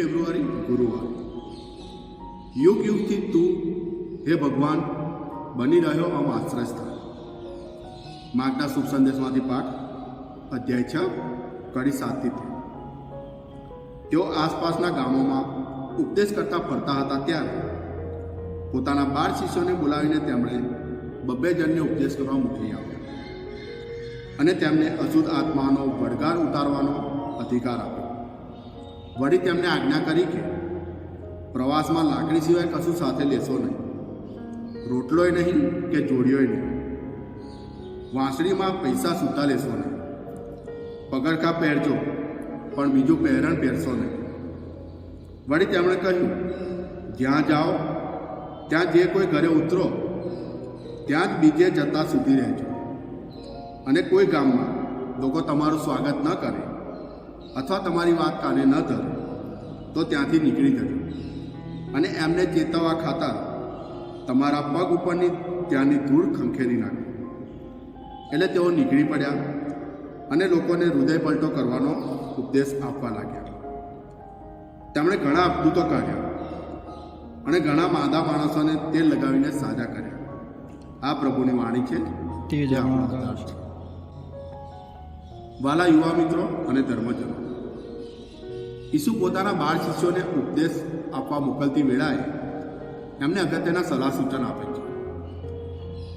ફેબ્રુઆરી ગુરુવાર। યુગ યુગથી તું હે ભગવાન બની રહ્યો આમ આશ્રય સ્થાન। માર્ગના શુભ સંદેશમાંથી પાઠ અધ્યાય 6 કડી 7 થી 13। તેઓ આસપાસના ગામોમાં ઉપદેશ કરતા ફરતા હતા ત્યારે પોતાના 12 શિષ્યોને બોલાવીને તેમણે 2 જણને ઉપદેશ કરવા મોકલી આપ્યા અને તેમને અશુદ્ધ આત્માનો વડગાર ઉતારવાનો અધિકાર આપ્યો। વળી તેમને આજ્ઞા કરી કે પ્રવાસમાં લાકડી સિવાય કશું સાથે લેશો નહીં, રોટલોય નહીં કે જોડીઓય નહીં, વાંસળીમાં પૈસા સૂતા લેશો નહીં, પગરખા પહેરજો પણ બીજું પહેરણ પહેરશો નહીં। વળી તેમણે કહ્યું, જ્યાં જાઓ ત્યાં જે કોઈ ઘરે ઉતરો ત્યાં જ બીજે જતા સુધી રહેજો, અને કોઈ ગામમાં લોકો તમારું સ્વાગત ન કરે અથવા તમારી વાત કાને ન ધરે તો ત્યાંથી નીકળી જજો, અને એમને ચેતવવા ખાતર તમારા પગ ઉપરની ત્યાંની ધૂળ ખંખેરી નાખો। એટલે તેઓ નીકળી પડ્યા અને લોકોને હૃદય પલટો કરવાનો ઉપદેશ આપવા લાગ્યા। તેમણે ઘણા અદ્ભુતો કાઢ્યા અને ઘણા માંદા માણસોને તેલ લગાવીને સાજા કર્યા। આ પ્રભુની વાણી છે, તે જ આપણો આધાર છે। વાલા યુવા મિત્રો અને ધર્મજનો, ઈસુ પોતાના 12 શિષ્યોને ઉપદેશ આપવા મોકલતી વેળાએ એમને અગત્યના સલાહ સૂચન આપે છે।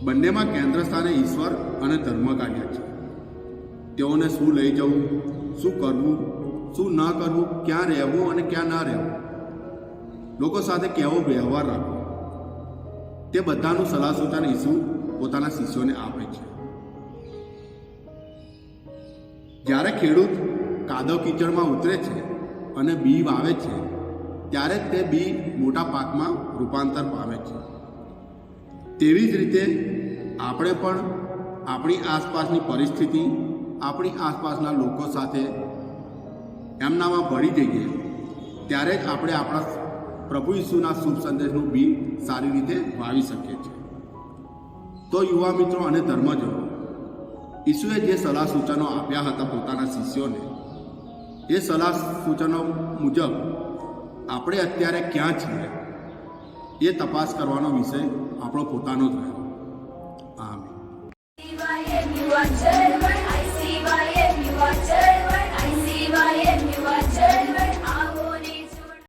બંનેમાં કેન્દ્ર સ્થાને ઈશ્વર અને ધર્મ કાર્ય છે। તેઓને શું લઈ જવું, શું કરવું, શું ન કરવું, ક્યાં રહેવું અને ક્યાં ના રહેવું, લોકો સાથે કેવો વ્યવહાર રાખવો, તે બધાનું સલાહ સૂચન ઈસુ પોતાના શિષ્યોને આપે છે। જ્યારે ખેડૂત કાદવ કીચડમાં ઉતરે છે અને બી વાવે છે ત્યારે તે બી મોટા પાકમાં રૂપાંતર પામે છે। તેવી જ રીતે આપણે પણ આપણી આસપાસની પરિસ્થિતિ, આપણી આસપાસના લોકો સાથે એમનામાં ભળી જઈએ ત્યારે જ આપણે આપણા પ્રભુ ઈસુના શુભ સંદેશનું બી સારી રીતે વાવી શકીએ છીએ। તો યુવા મિત્રો અને ધર્મજનો, ઈસુએ જે સલાહ સૂચનો આપ્યા હતા પોતાના શિષ્યોને, એ સલાહ સૂચનો મુજબ આપણે અત્યારે ક્યાં છીએ એ તપાસ કરવાનો વિષય આપણો પોતાનો જ રહ્યો। આમીન।